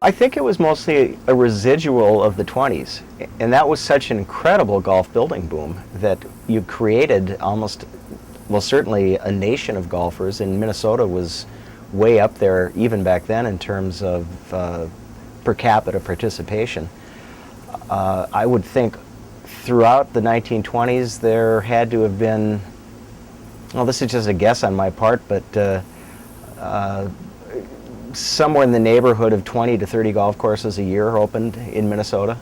I think it was mostly a residual of the 20s, and that was such an incredible golf building boom that you created almost, well, certainly a nation of golfers, and Minnesota was way up there even back then in terms of per capita participation. I would think throughout the 1920s there had to have been, well, this is just a guess on my part, but somewhere in the neighborhood of 20 to 30 golf courses a year opened in Minnesota.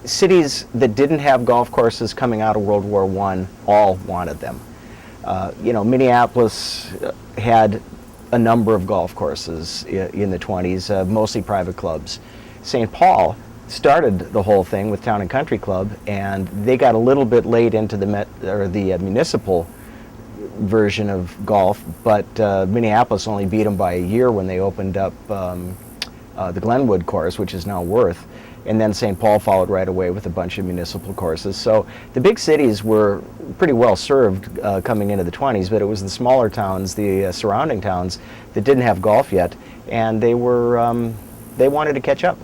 Cities that didn't have golf courses coming out of World War I all wanted them. Minneapolis had a number of golf courses in the 20s, mostly private clubs. St. Paul started the whole thing with Town and Country Club, and they got a little bit late into the municipal version of golf, but Minneapolis only beat them by a year when they opened up the Glenwood course, which is now Worth, and then St. Paul followed right away with a bunch of municipal courses. So the big cities were pretty well served coming into the 20s, but it was the smaller towns, the surrounding towns, that didn't have golf yet, and they wanted to catch up.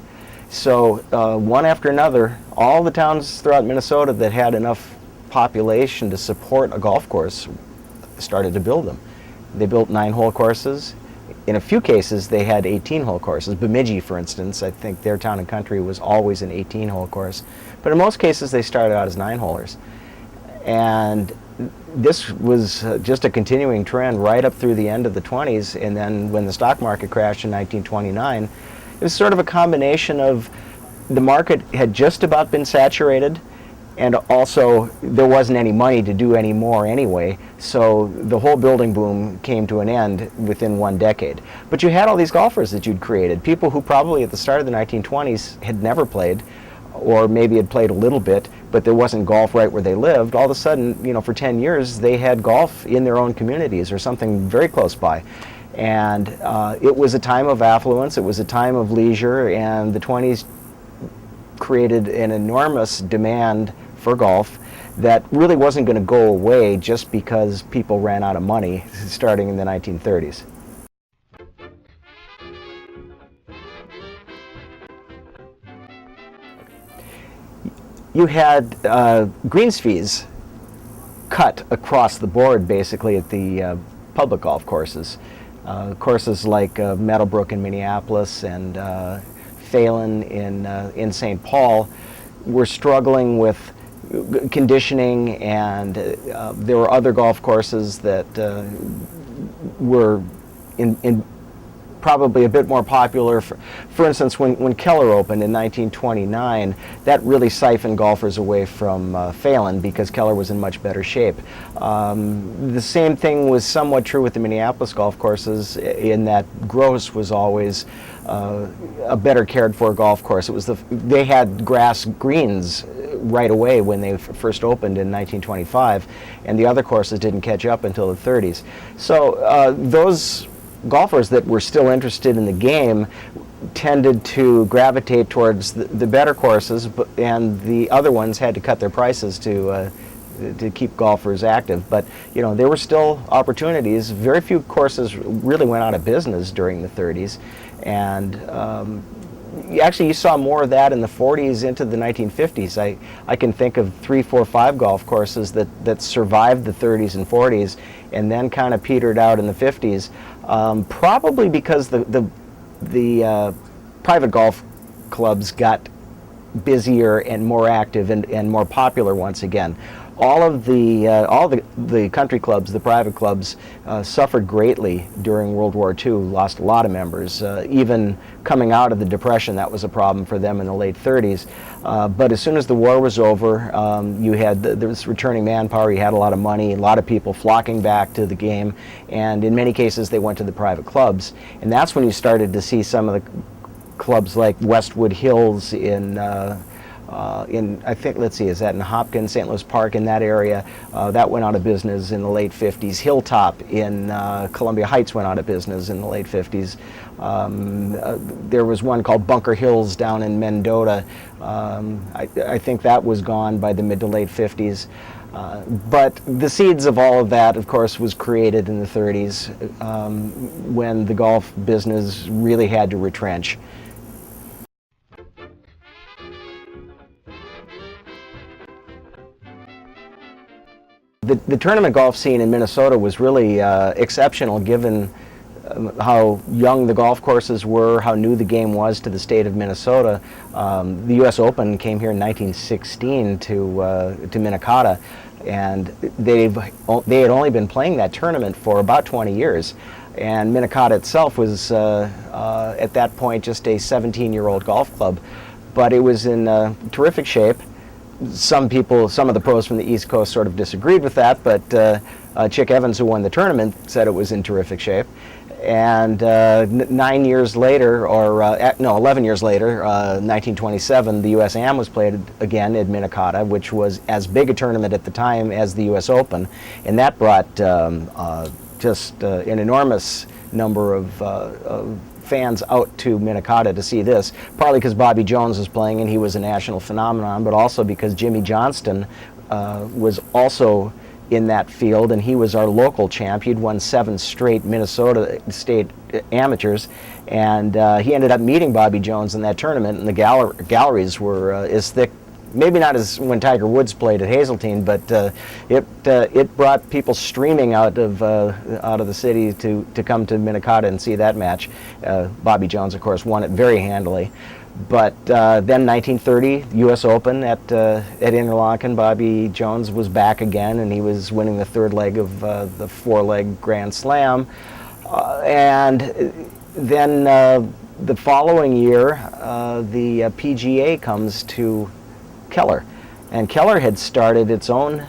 So one after another, all the towns throughout Minnesota that had enough population to support a golf course started to build them. They built 9-hole courses. In a few cases, they had 18-hole courses. Bemidji, for instance, I think their Town and Country was always an 18-hole course. But in most cases, they started out as 9-holers. And this was just a continuing trend right up through the end of the 20s. And then when the stock market crashed in 1929, it was sort of a combination of the market had just about been saturated, and also there wasn't any money to do any more anyway, so the whole building boom came to an end within 1 decade. But you had all these golfers that you'd created, people who probably at the start of the 1920s had never played, or maybe had played a little bit, but there wasn't golf right where they lived. All of a sudden, for 10 years, they had golf in their own communities or something very close by. And it was a time of affluence, it was a time of leisure, and the 20s created an enormous demand for golf that really wasn't going to go away just because people ran out of money starting in the 1930s. You had greens fees cut across the board basically at the public golf courses. Courses like Meadowbrook in Minneapolis and Phelan in St. Paul were struggling with conditioning, and there were other golf courses that were in probably a bit more popular. For instance, when Keller opened in 1929, that really siphoned golfers away from Phelan because Keller was in much better shape. The same thing was somewhat true with the Minneapolis golf courses, in that Gross was always a better cared for golf course. They had grass greens right away when they first opened in 1925, and the other courses didn't catch up until the 30s. So those golfers that were still interested in the game tended to gravitate towards the better courses, and the other ones had to cut their prices to keep golfers active. But there were still opportunities. Very few courses really went out of business during the 30s, and actually you saw more of that in the 40s into the 1950s. I can think of 3, 4, 5 golf courses that survived the 30s and 40s and then kind of petered out in the 50s, probably because the private golf clubs got busier and more active and more popular once again. All the country clubs, the private clubs, suffered greatly during World War II, lost a lot of members. Even coming out of the Depression, that was a problem for them in the late 30s. But as soon as the war was over, you had this returning manpower, you had a lot of money, a lot of people flocking back to the game, and in many cases they went to the private clubs. And that's when you started to see some of the clubs like Westwood Hills in I think, let's see, is that in Hopkins, St. Louis Park, in that area? That went out of business in the late 50s. Hilltop in Columbia Heights went out of business in the late 50s. There was one called Bunker Hills down in Mendota. I think that was gone by the mid to late 50s. But the seeds of all of that, of course, was created in the 30s when the golf business really had to retrench. The tournament golf scene in Minnesota was really exceptional given how young the golf courses were, how new the game was to the state of Minnesota. The U.S. Open came here in 1916 to Minnetonka, and they had only been playing that tournament for about 20 years. And Minnetonka itself was, at that point, just a 17-year-old golf club. But it was in terrific shape. Some of the pros from the East Coast sort of disagreed with that, but Chick Evans, who won the tournament, said it was in terrific shape. And 9 years later, or 11 years later, 1927, the U.S. Am was played again at Minnetonka, which was as big a tournament at the time as the U.S. Open, and that brought just an enormous number of fans out to Minnetonka to see this, partly because Bobby Jones was playing and he was a national phenomenon, but also because Jimmy Johnston was also in that field, and he was our local champ. He'd won 7 straight Minnesota State amateurs, and he ended up meeting Bobby Jones in that tournament, and the galleries were as thick, maybe not as when Tiger Woods played at Hazeltine, but it brought people streaming out of the city to come to Minnetonka and see that match. Bobby Jones, of course, won it very handily. But then 1930, U.S. Open at Interlaken, Bobby Jones was back again, and he was winning the 3rd leg of the 4-leg Grand Slam. And then the following year, the PGA comes to Keller. And Keller had started its own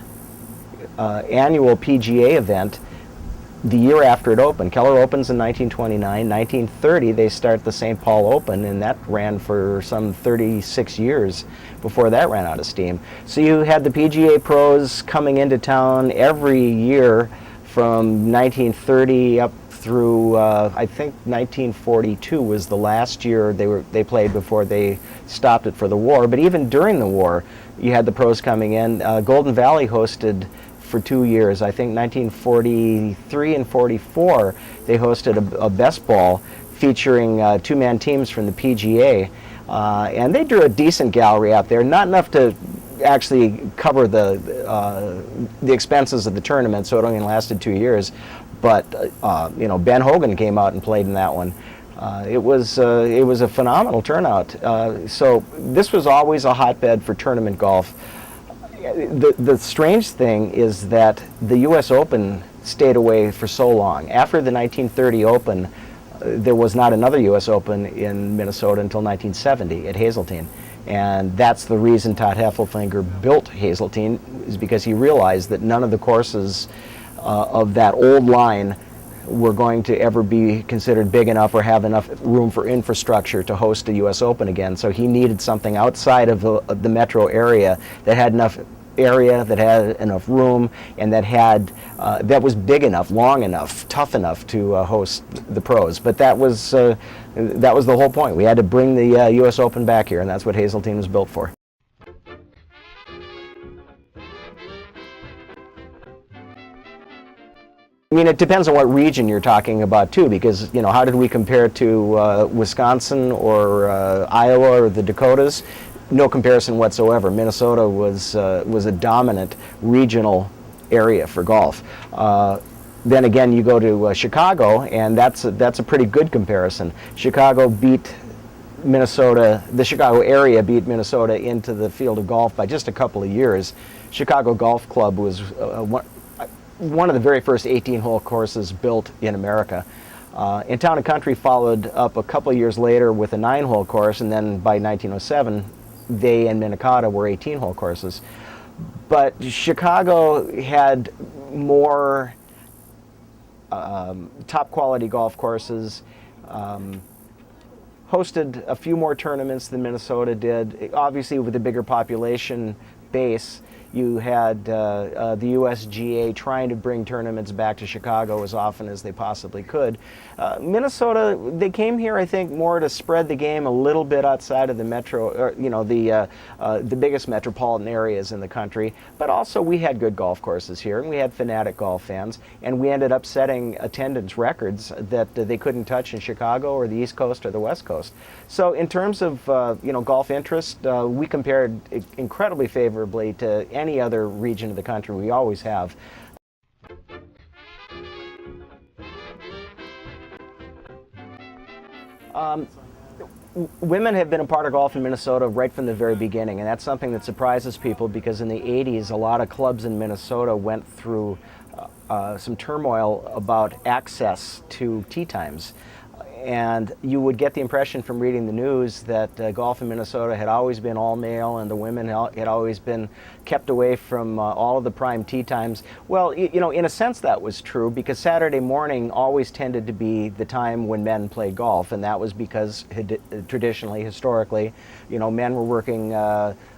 annual PGA event the year after it opened. Keller opens in 1929. 1930, they start the St. Paul Open, and that ran for some 36 years before that ran out of steam. So you had the PGA pros coming into town every year from 1930 up through, I think 1942 was the last year they played before they stopped it for the war. But even during the war, you had the pros coming in. Golden Valley hosted for 2 years. I think 1943 and 44, they hosted a best ball featuring 2-man teams from the PGA. And they drew a decent gallery out there, not enough to actually cover the expenses of the tournament, so it only lasted 2 years. But Ben Hogan came out and played in that one. It was a phenomenal turnout. So this was always a hotbed for tournament golf. The strange thing is that the U.S. Open stayed away for so long. After the 1930 Open, there was not another U.S. Open in Minnesota until 1970 at Hazeltine. And that's the reason Todd Heffelfinger built Hazeltine, is because he realized that none of the courses of that old line were going to ever be considered big enough or have enough room for infrastructure to host a U.S. Open again. So he needed something outside of the metro area that had enough area, that had enough room, and that was big enough, long enough, tough enough to host the pros. But that was the whole point. We had to bring the U.S. Open back here, and that's what Hazeltine was built for. I mean, it depends on what region you're talking about too, because how did we compare to Wisconsin or Iowa or the Dakotas? No comparison whatsoever. Minnesota was a dominant regional area for golf. Then again, you go to Chicago, and that's a pretty good comparison. Chicago beat Minnesota. The Chicago area beat Minnesota into the field of golf by just a couple of years. Chicago Golf Club was one of the very first 18-hole courses built in America. And Town and Country followed up a couple of years later with a 9-hole course, and then by 1907, they and Minnetonka were 18-hole courses. But Chicago had more top-quality golf courses, hosted a few more tournaments than Minnesota did. Obviously, with a bigger population base, You had the USGA trying to bring tournaments back to Chicago as often as they possibly could. Minnesota, they came here, I think, more to spread the game a little bit outside of the metro, or, the biggest metropolitan areas in the country. But also, we had good golf courses here, and we had fanatic golf fans, and we ended up setting attendance records that they couldn't touch in Chicago or the East Coast or the West Coast. So, in terms of golf interest, we compared incredibly favorably to any other region of the country. We always have. Women have been a part of golf in Minnesota right from the very beginning, and that's something that surprises people because in the 80s, a lot of clubs in Minnesota went through some turmoil about access to tee times. And you would get the impression from reading the news that golf in Minnesota had always been all male and the women had always been kept away from all of the prime tee times. Well, in a sense that was true because Saturday morning always tended to be the time when men played golf, and that was because traditionally, historically, men were working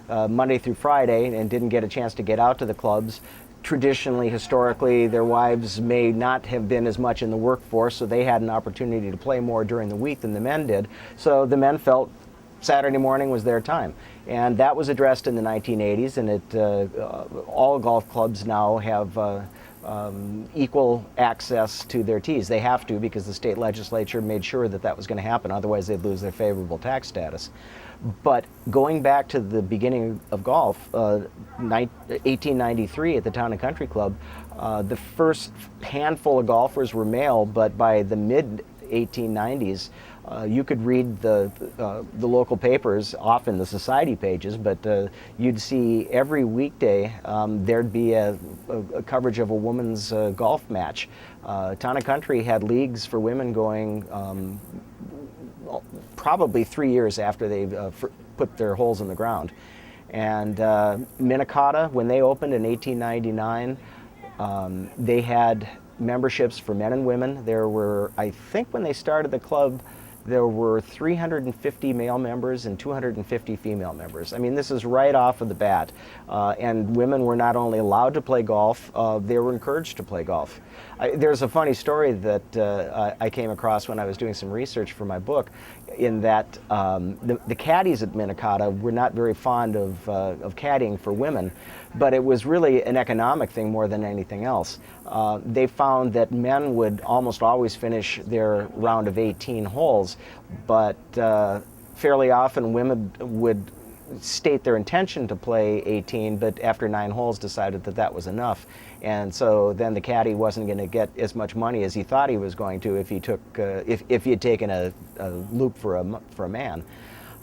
Monday through Friday and didn't get a chance to get out to the clubs. Traditionally, historically, their wives may not have been as much in the workforce, so they had an opportunity to play more during the week than the men did. So the men felt Saturday morning was their time. And that was addressed in the 1980s, and all golf clubs now have equal access to their tees. They have to because the state legislature made sure that that was going to happen, otherwise they'd lose their favorable tax status. But going back to the beginning of golf, 1893 at the Town and Country Club, the first handful of golfers were male, but by the mid-1890s, you could read the local papers, often the society pages, but you'd see every weekday there'd be a coverage of a women's golf match. Town and Country had leagues for women going probably 3 years after they put their holes in the ground. And Minnetonka, when they opened in 1899, they had memberships for men and women. There were, I think when they started the club, there were 350 male members and 250 female members. I mean, this is right off of the bat. And women were not only allowed to play golf, they were encouraged to play golf. There's a funny story that I came across when I was doing some research for my book, in that the caddies at Minnetonka were not very fond of caddying for women, but it was really an economic thing more than anything else. They found that men would almost always finish their round of 18 holes, but fairly often women would state their intention to play 18, but after 9 holes decided that that was enough. And so then the caddy wasn't going to get as much money as he thought he was going to if he took if he had taken a loop for a man.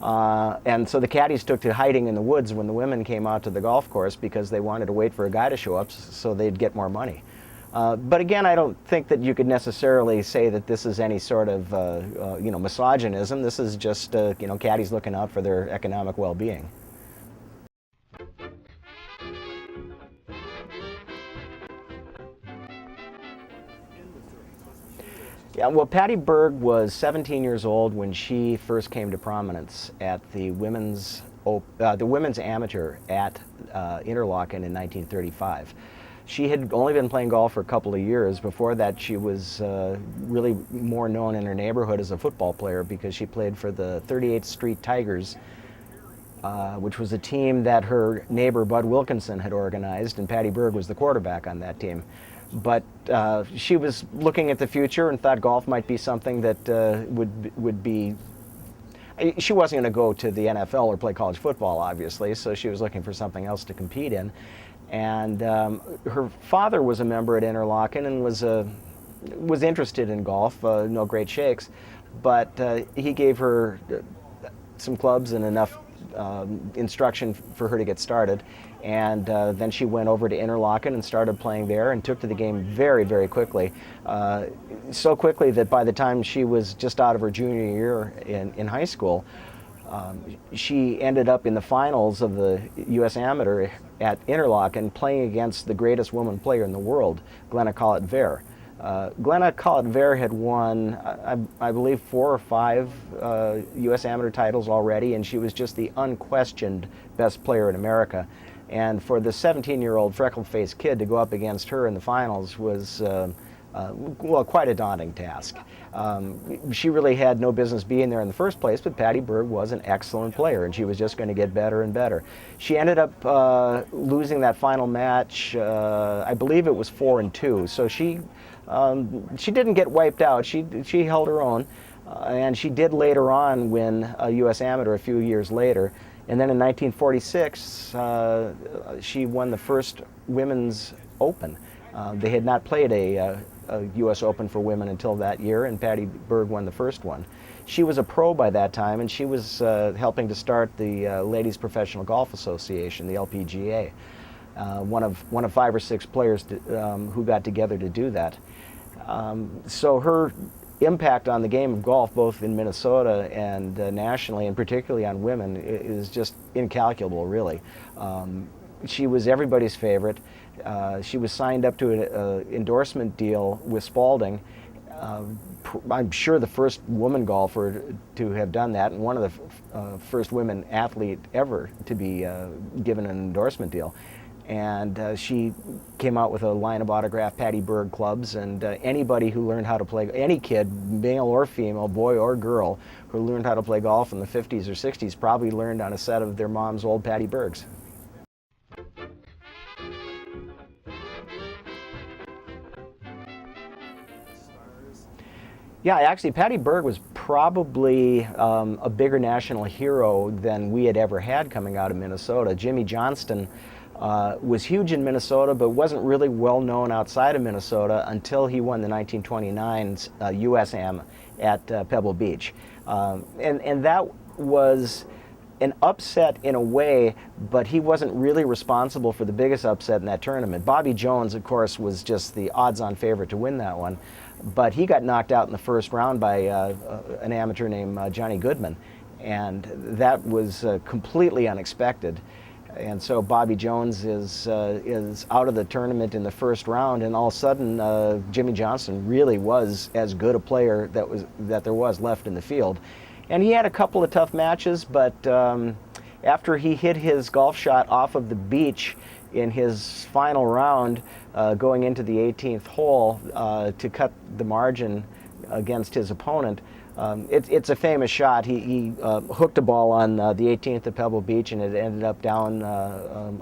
And so the caddies took to hiding in the woods when the women came out to the golf course because they wanted to wait for a guy to show up so they'd get more money. But again, I don't think that you could necessarily say that this is any sort of misogynism. This is just caddies looking out for their economic well-being. Yeah, well, Patty Berg was 17 years old when she first came to prominence at the women's amateur at Interlaken in 1935. She had only been playing golf for a couple of years. Before that, she was really more known in her neighborhood as a football player because she played for the 38th Street Tigers, which was a team that her neighbor Bud Wilkinson had organized, and Patty Berg was the quarterback on that team. But she was looking at the future and thought golf might be something that would be. She wasn't going to go to the NFL or play college football, obviously, so she was looking for something else to compete in. And her father was a member at Interlaken and was interested in golf, no great shakes, but he gave her some clubs and enough instruction for her to get started. And then she went over to Interlaken and started playing there and took to the game very, very quickly. So quickly that by the time she was just out of her junior year in high school, she ended up in the finals of the U.S. Amateur at Interlaken playing against the greatest woman player in the world, Glenna Collett-Vare. Glenna Collett-Vare had won, I believe, 4 or 5 U.S. Amateur titles already, and she was just the unquestioned best player in America. And for the 17-year-old freckle-faced kid to go up against her in the finals was, well, quite a daunting task. She really had no business being there in the first place, but Patty Berg was an excellent player, and she was just going to get better and better. She ended up losing that final match. I believe it was 4-2. So she didn't get wiped out. She held her own, and she did later on win a U.S. Amateur a few years later. And then in 1946, she won the first Women's Open. They had not played a U.S. Open for women until that year, and Patty Berg won the first one. She was a pro by that time, and she was helping to start the Ladies Professional Golf Association, the LPGA. One of 5 or 6 players who got together to do that. So her impact on the game of golf, both in Minnesota and nationally, and particularly on women, is just incalculable, really. She was everybody's favorite. She was signed up to an endorsement deal with Spalding. I'm sure the first woman golfer to have done that, and one of the first women athlete ever to be given an endorsement deal. And she came out with a line of autographed Patty Berg clubs, and anybody who learned how to play, any kid, male or female, boy or girl, who learned how to play golf in the 50s or 60s probably learned on a set of their mom's old Patty Bergs. Yeah, actually, Patty Berg was probably a bigger national hero than we had ever had coming out of Minnesota. Jimmy Johnston was huge in Minnesota, but wasn't really well known outside of Minnesota until he won the 1929 U.S. Am at Pebble Beach. And that was an upset in a way, but he wasn't really responsible for the biggest upset in that tournament. Bobby Jones, of course, was just the odds-on favorite to win that one, but he got knocked out in the first round by an amateur named Johnny Goodman, and that was completely unexpected. And so Bobby Jones is out of the tournament in the first round, and all of a sudden Jimmy Johnston really was as good a player that there was left in the field. And he had a couple of tough matches, but after he hit his golf shot off of the beach in his final round, going into the 18th hole to cut the margin against his opponent, it's a famous shot. He hooked a ball on the 18th at Pebble Beach, and it ended up down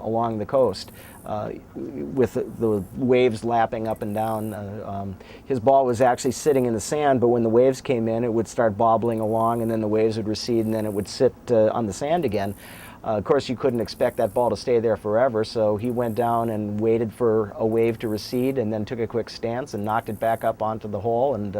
along the coast with the waves lapping up and down. His ball was actually sitting in the sand, but when the waves came in, it would start bobbling along, and then the waves would recede, and then it would sit on the sand again. Of course, you couldn't expect that ball to stay there forever, so he went down and waited for a wave to recede, and then took a quick stance and knocked it back up onto the hole, and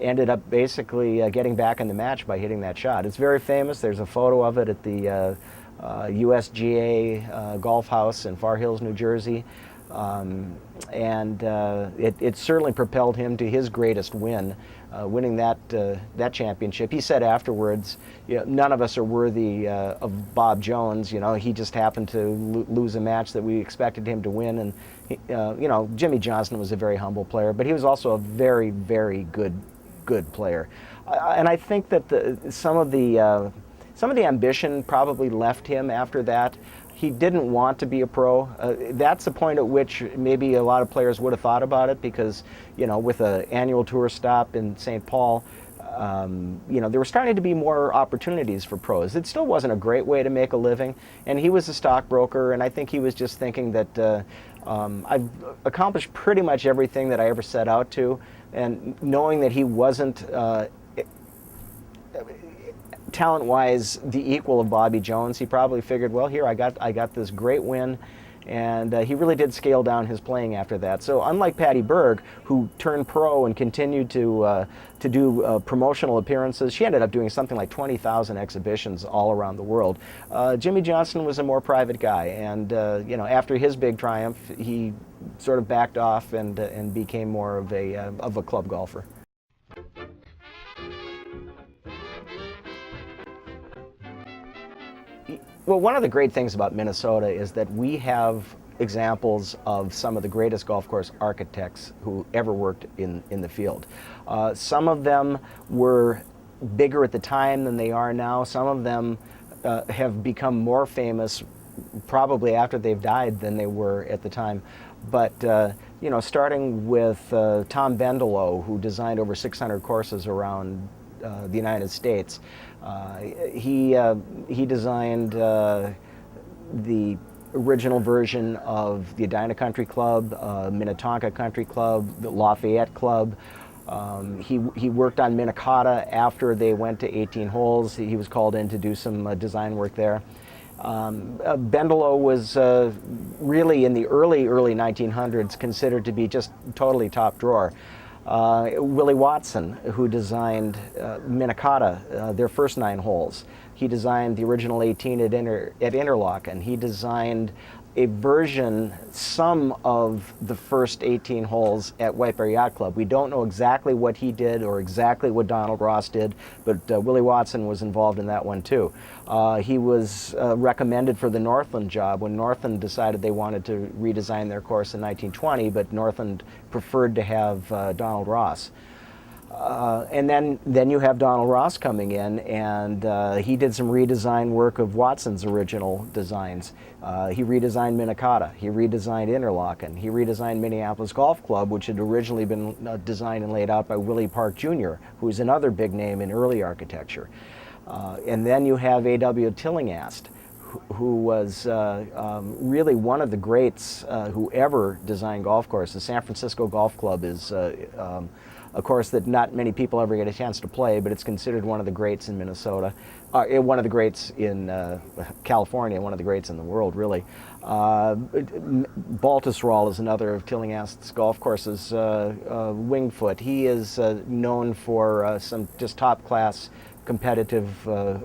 ended up basically getting back in the match by hitting that shot. It's very famous. There's a photo of it at the USGA Golf House in Far Hills, New Jersey. And it certainly propelled him to his greatest win, winning that championship. He said afterwards, you know, none of us are worthy of Bob Jones. You know, he just happened to lose a match that we expected him to win. And you know, Jimmy Johnston was a very humble player, but he was also a very, very good player. And I think that some of the ambition probably left him after that. He didn't want to be a pro. That's the point at which maybe a lot of players would have thought about it, because, you know, with an annual tour stop in St. Paul, you know, there were starting to be more opportunities for pros. It still wasn't a great way to make a living, and he was a stockbroker, and I think he was just thinking that I've accomplished pretty much everything that I ever set out to, and knowing that he wasn't talent-wise the equal of Bobby Jones, he probably figured, well, here I got this great win, and he really did scale down his playing after that. So unlike Patty Berg, who turned pro and continued to do promotional appearances, she ended up doing something like 20,000 exhibitions all around the world. Jimmy Johnston was a more private guy, and you know, after his big triumph, he sort of backed off and became more of a club golfer. Well, one of the great things about Minnesota is that we have examples of some of the greatest golf course architects who ever worked in the field. Some of them were bigger at the time than they are now. Some of them have become more famous probably after they've died than they were at the time. But starting with Tom Bendelow, who designed over 600 courses around the United States. He designed the original version of the Edina Country Club, Minnetonka Country Club, the Lafayette Club. He worked on Minnetonka after they went to 18 holes. He was called in to do some design work there. Bendelow was really in the early 1900s considered to be just totally top drawer. Willie Watson, who designed Minnetonka, their first 9 holes. He designed the original 18 at Interlochen. He designed a version, some of the first 18 holes at White Bear Yacht Club. We don't know exactly what he did or exactly what Donald Ross did, but Willie Watson was involved in that one too. He was recommended for the Northland job when Northland decided they wanted to redesign their course in 1920, but Northland preferred to have Donald Ross. And then you have Donald Ross coming in, and he did some redesign work of Watson's original designs. He redesigned Minnetonka, he redesigned Interlochen, he redesigned Minneapolis Golf Club, which had originally been designed and laid out by Willie Park Jr., who's another big name in early architecture. And then you have A.W. Tillinghast, who was really one of the greats who ever designed golf courses. The San Francisco Golf Club is a course that not many people ever get a chance to play, but it's considered one of the greats in Minnesota, one of the greats in California, one of the greats in the world, really. Baltusrol is another of Tillinghast's golf courses. Winged Foot, he is known for some just top-class competitive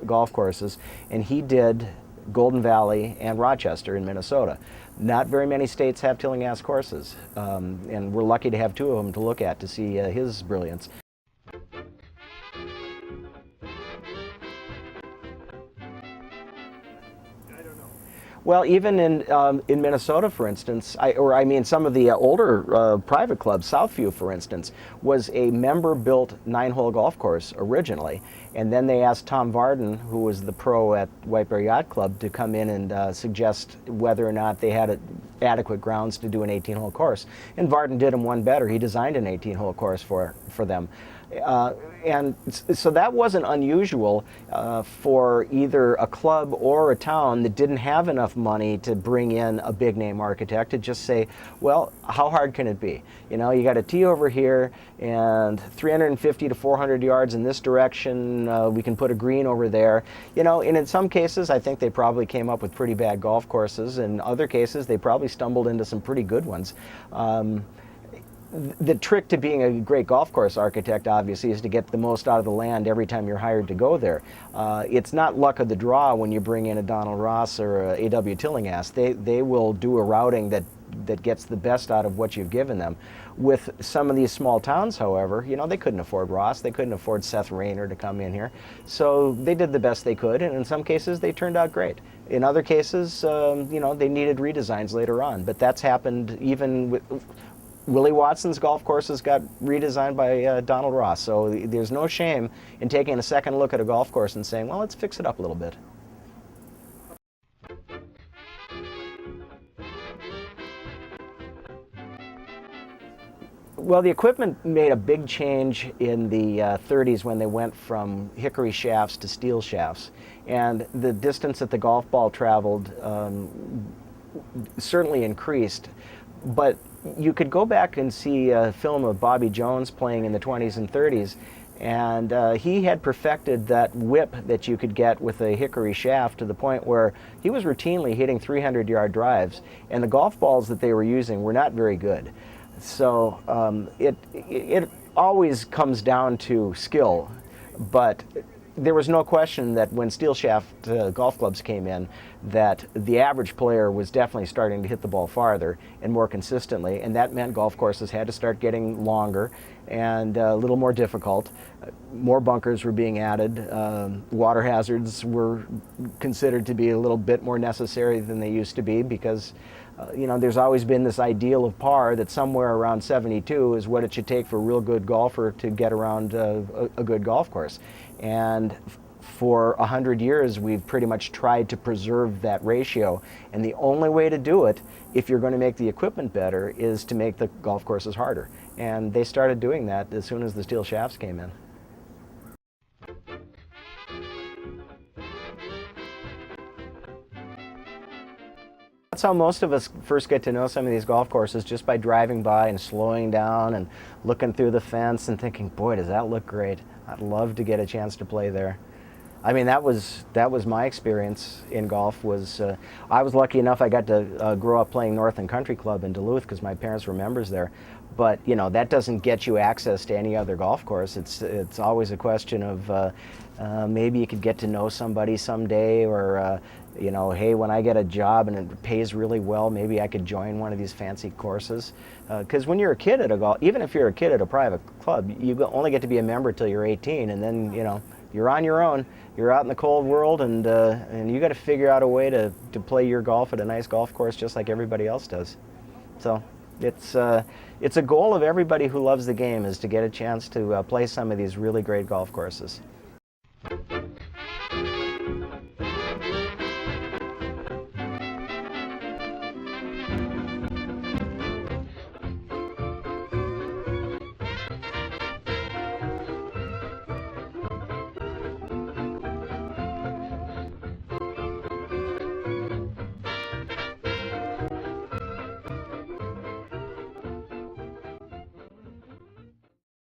golf courses, and he did Golden Valley and Rochester in Minnesota. Not very many states have Tillinghast courses, and we're lucky to have 2 of them to look at to see his brilliance. Well, even in Minnesota, for instance, some of the older private clubs, Southview, for instance, was a member-built 9-hole golf course originally, and then they asked Tom Varden, who was the pro at White Bear Yacht Club, to come in and suggest whether or not they had adequate grounds to do an 18-hole course. And Varden did them one better. He designed an 18-hole course for them. And so that wasn't unusual for either a club or a town that didn't have enough money to bring in a big name architect to just say, well, how hard can it be? You know, you got a tee over here and 350 to 400 yards in this direction, we can put a green over there. You know, and in some cases I think they probably came up with pretty bad golf courses. In other cases they probably stumbled into some pretty good ones. The trick to being a great golf course architect, obviously, is to get the most out of the land every time you're hired to go there. It's not luck of the draw when you bring in a Donald Ross or a A.W. Tillinghast. They will do a routing that gets the best out of what you've given them. With some of these small towns, however, you know, they couldn't afford Ross, they couldn't afford Seth Rayner to come in here. So they did the best they could, and in some cases they turned out great. In other cases, you know, they needed redesigns later on, but that's happened even with Willie Watson's golf courses got redesigned by Donald Ross, so there's no shame in taking a second look at a golf course and saying, well, let's fix it up a little bit. Well, the equipment made a big change in the 30s when they went from hickory shafts to steel shafts, and the distance that the golf ball traveled certainly increased, but you could go back and see a film of Bobby Jones playing in the 20s and 30s, and he had perfected that whip that you could get with a hickory shaft to the point where he was routinely hitting 300-yard drives, and the golf balls that they were using were not very good. So it always comes down to skill, but there was no question that when steel shaft golf clubs came in, that the average player was definitely starting to hit the ball farther and more consistently, and that meant golf courses had to start getting longer and a little more difficult. More bunkers were being added. Water hazards were considered to be a little bit more necessary than they used to be because you know, there's always been this ideal of par that somewhere around 72 is what it should take for a real good golfer to get around a good golf course. And for 100 years, we've pretty much tried to preserve that ratio. And the only way to do it, if you're going to make the equipment better, is to make the golf courses harder. And they started doing that as soon as the steel shafts came in. That's how most of us first get to know some of these golf courses, just by driving by and slowing down and looking through the fence and thinking, boy, does that look great. I'd love to get a chance to play there. I mean, that was my experience in golf. I was lucky enough I got to grow up playing Northern Country Club in Duluth because my parents were members there. But you know, that doesn't get you access to any other golf course. It's always a question of maybe you could get to know somebody someday, or you know, hey, when I get a job and it pays really well, maybe I could join one of these fancy courses. Because when you're a kid at a golf, even if you're a kid at a private club, you only get to be a member till you're 18, and then you know, you're on your own. You're out in the cold world, and you got to figure out a way to play your golf at a nice golf course just like everybody else does. So it's a goal of everybody who loves the game, is to get a chance to play some of these really great golf courses.